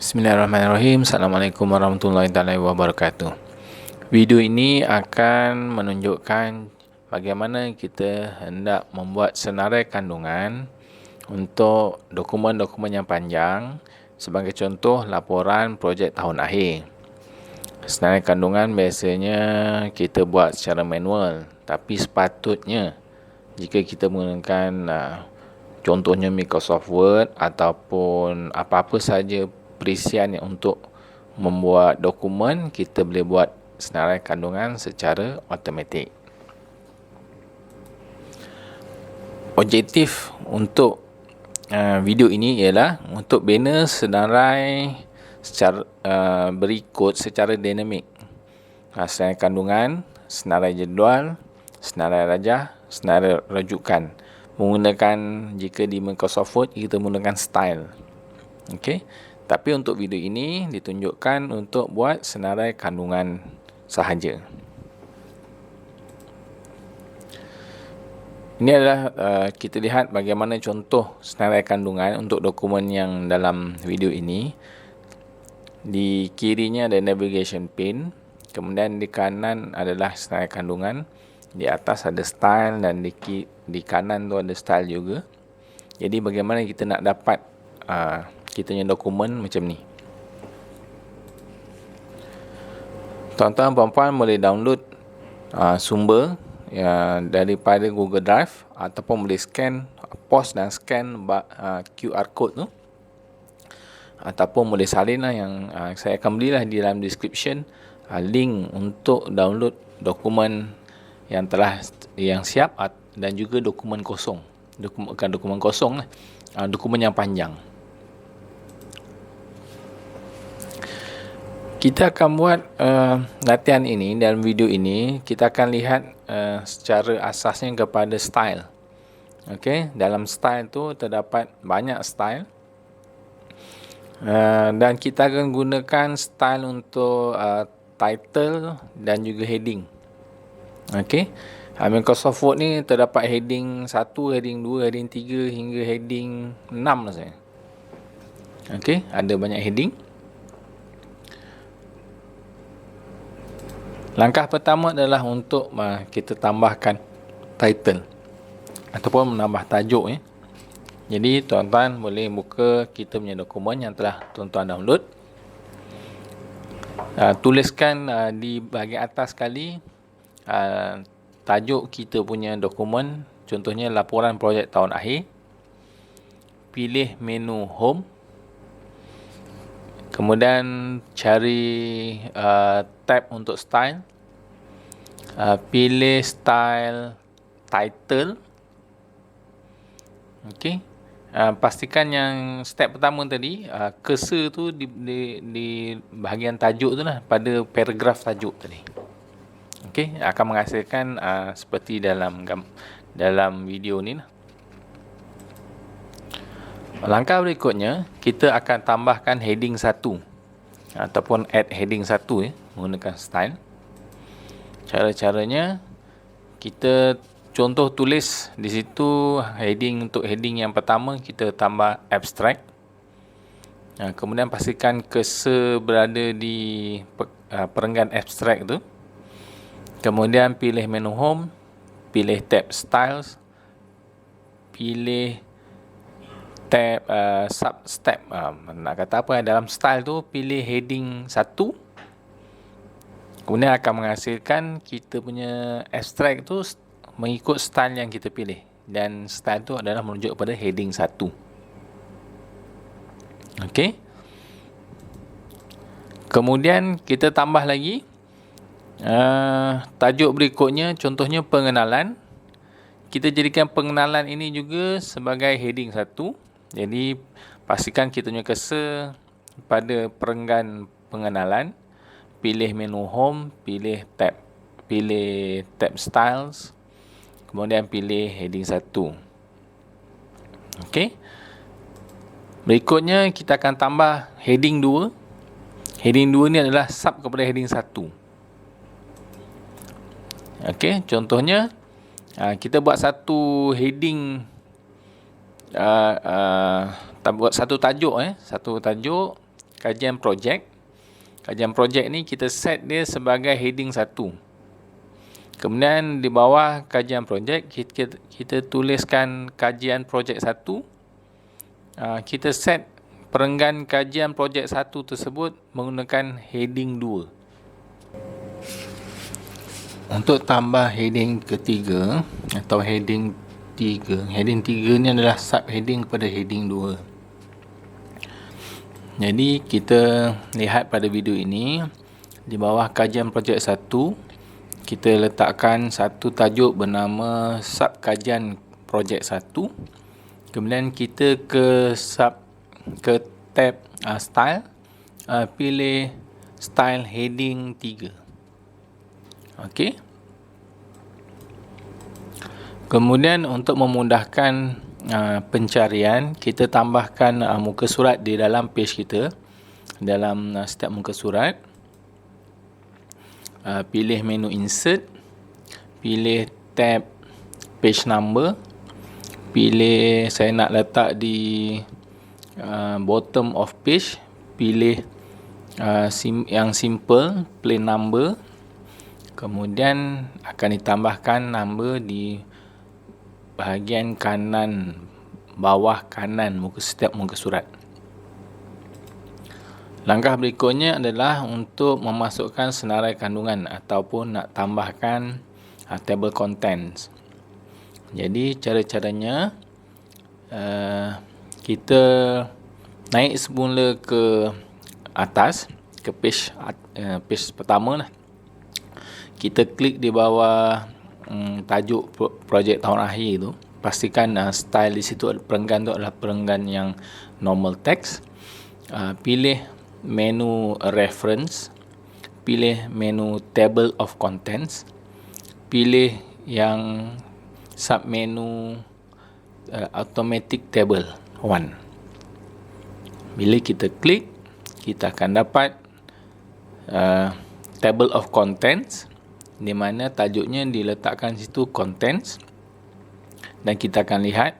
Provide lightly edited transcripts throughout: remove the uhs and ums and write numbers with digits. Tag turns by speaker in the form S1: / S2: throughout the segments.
S1: Bismillahirrahmanirrahim. Assalamualaikum warahmatullahi wabarakatuh. Video ini akan menunjukkan bagaimana kita hendak membuat senarai kandungan untuk dokumen-dokumen yang panjang. Sebagai contoh, laporan projek tahun akhir. Senarai kandungan biasanya kita buat secara manual, tapi sepatutnya jika kita menggunakan contohnya Microsoft Word ataupun apa-apa saja perisian yang untuk membuat dokumen, kita boleh buat senarai kandungan secara automatik. Objektif untuk video ini ialah untuk bina senarai secara berikut secara dinamik. Senarai kandungan, senarai jadual, senarai rajah, senarai rujukan. Menggunakan, jika di Microsoft Word kita menggunakan style. Okey. Tapi untuk video ini ditunjukkan untuk buat senarai kandungan sahaja. Ini adalah kita lihat bagaimana contoh senarai kandungan untuk dokumen yang dalam video ini. Di kirinya ada navigation pane, kemudian di kanan adalah senarai kandungan, di atas ada style dan di kanan tu ada style juga. Jadi bagaimana kita nak dapat kita punya dokumen macam ni. Tuan-tuan puan-puan boleh download sumber daripada Google Drive ataupun boleh scan, pause dan scan QR code tu, ataupun boleh salinlah yang saya akan berilah di dalam description link untuk download dokumen yang siap dan juga dokumen kosong. Bukan dokumen kosong lah, dokumen yang panjang. Kita akan buat latihan ini. Dalam video ini kita akan lihat secara asasnya kepada style. Okey, dalam style tu terdapat banyak style. Dan kita akan gunakan style untuk title dan juga heading. Okey. Microsoft Word ni terdapat heading 1, heading 2, heading 3 hingga heading 6 lah saya. Okey, ada banyak heading. Langkah pertama adalah untuk kita tambahkan title ataupun menambah tajuk. Jadi tuan-tuan boleh buka kita punya dokumen yang telah tuan-tuan download. Tuliskan di bahagian atas sekali tajuk kita punya dokumen, contohnya laporan projek tahun akhir. Pilih menu home, kemudian cari tab untuk style, pilih style title. Okey. Pastikan yang step pertama tadi, cursor tu di bahagian tajuk tu lah, pada paragraf tajuk tadi. Okey, akan menghasilkan seperti dalam video ni lah. Langkah berikutnya, kita akan tambahkan heading 1 ataupun add heading 1 menggunakan style. Cara-caranya, kita contoh tulis di situ heading. Untuk heading yang pertama kita tambah abstract. Kemudian pastikan cursor berada di perenggan abstract tu. Kemudian pilih menu home, pilih tab styles, pilih tab sub-step. Nak kata apa, dalam style tu pilih heading 1. Kemudian akan menghasilkan kita punya abstract tu mengikut style yang kita pilih. Dan style tu adalah menunjuk kepada heading 1. Okey. Kemudian kita tambah lagi tajuk berikutnya, contohnya pengenalan. Kita jadikan pengenalan ini juga sebagai heading 1. Jadi pastikan kita punya cursor pada perenggan pengenalan. Pilih menu home, pilih tab styles, kemudian pilih heading 1. Okey. Berikutnya kita akan tambah heading 2. Heading 2 ni adalah sub kepada heading 1. Okey, contohnya kita buat satu heading, buat satu tajuk, satu tajuk kajian projek. Kajian projek ni kita set dia sebagai heading 1. Kemudian di bawah kajian projek, kita tuliskan kajian projek 1. Kita set perenggan kajian projek 1 tersebut menggunakan heading 2. Untuk tambah heading ketiga atau heading 3. Heading 3 ni adalah subheading kepada heading 2. Jadi kita lihat pada video ini, di bawah kajian projek 1, kita letakkan satu tajuk bernama sub kajian projek 1. Kemudian kita ke tab style, pilih style heading 3. Okey. Kemudian untuk memudahkan pencarian, kita tambahkan muka surat di dalam page kita. Dalam setiap muka surat, pilih menu insert, pilih tab page number, pilih saya nak letak di bottom of page, pilih yang simple, plain number. Kemudian akan ditambahkan number di bahagian kanan, bawah kanan setiap muka surat. Langkah berikutnya adalah untuk memasukkan senarai kandungan ataupun nak tambahkan table contents. Jadi cara-caranya, kita naik semula ke atas, ke page pertama lah. Kita klik di bawah tajuk projek tahun akhir tu. Pastikan style di situ, perenggan tu adalah perenggan yang normal text. Pilih menu reference, pilih menu table of contents, pilih yang submenu automatic table 1. Bila kita klik, kita akan dapat table of contents, di mana tajuknya diletakkan situ contents, dan kita akan lihat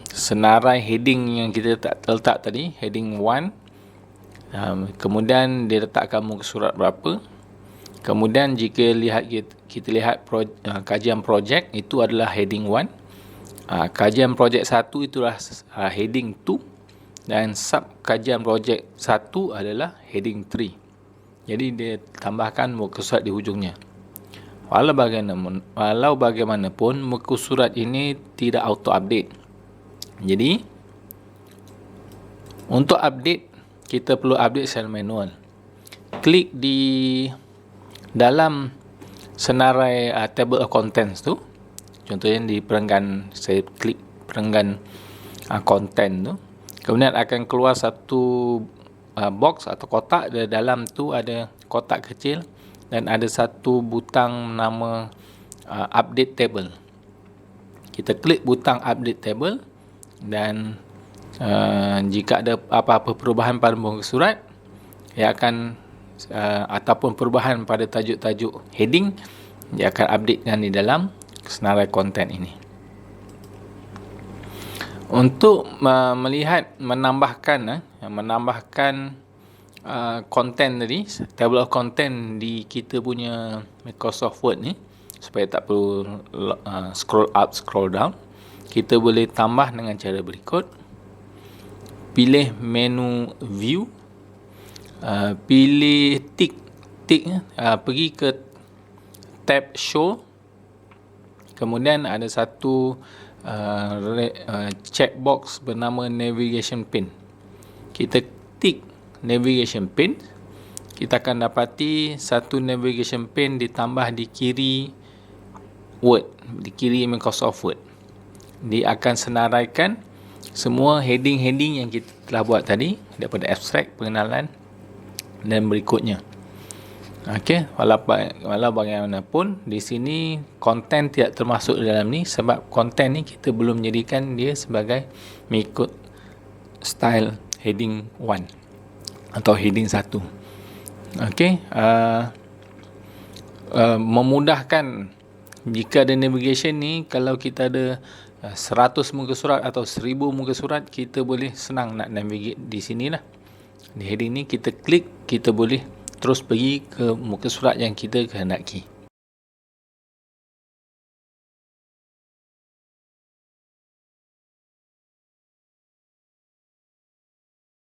S1: senarai heading yang kita letak tadi, heading 1. Kemudian diletakkan muka surat berapa. Kemudian jika kita lihat kajian projek, itu adalah heading 1. Kajian projek 1 itulah heading 2, dan sub kajian projek 1 adalah heading 3. Jadi dia tambahkan muka surat di hujungnya. Walau bagaimanapun, muka surat ini tidak auto update. Jadi untuk update, kita perlu update secara manual. Klik di dalam senarai table of contents tu. Contohnya di perenggan, saya klik perenggan content tu. Kemudian akan keluar satu box atau kotak. Di dalam tu ada kotak kecil dan ada satu butang nama update table. Kita klik butang update table, dan jika ada apa-apa perubahan pada muka surat, ia akan ataupun perubahan pada tajuk-tajuk heading, dia akan updatekan di dalam senarai konten ini. Untuk melihat menambahkan konten tadi, table of content di kita punya Microsoft Word ni, supaya tak perlu scroll up, scroll down, kita boleh tambah dengan cara berikut. Pilih menu view, pilih tick, pergi ke tab show. Kemudian ada satu checkbox bernama navigation pane. Kita tick navigation pane, kita akan dapati satu navigation pane ditambah di kiri Word, di kiri Microsoft Word. Dia akan senaraikan semua heading-heading yang kita telah buat tadi, daripada abstract, pengenalan dan berikutnya. Okey, walau bagaimanapun di sini konten tidak termasuk dalam ni, sebab konten ni kita belum jadikan dia sebagai mengikut style heading 1 atau heading 1. Okey, memudahkan jika ada navigation ni. Kalau kita ada 100 muka surat atau 1000 muka surat, kita boleh senang nak navigate di sini lah. Di heading ni kita klik, kita boleh terus pergi ke muka surat yang kita kehendaki.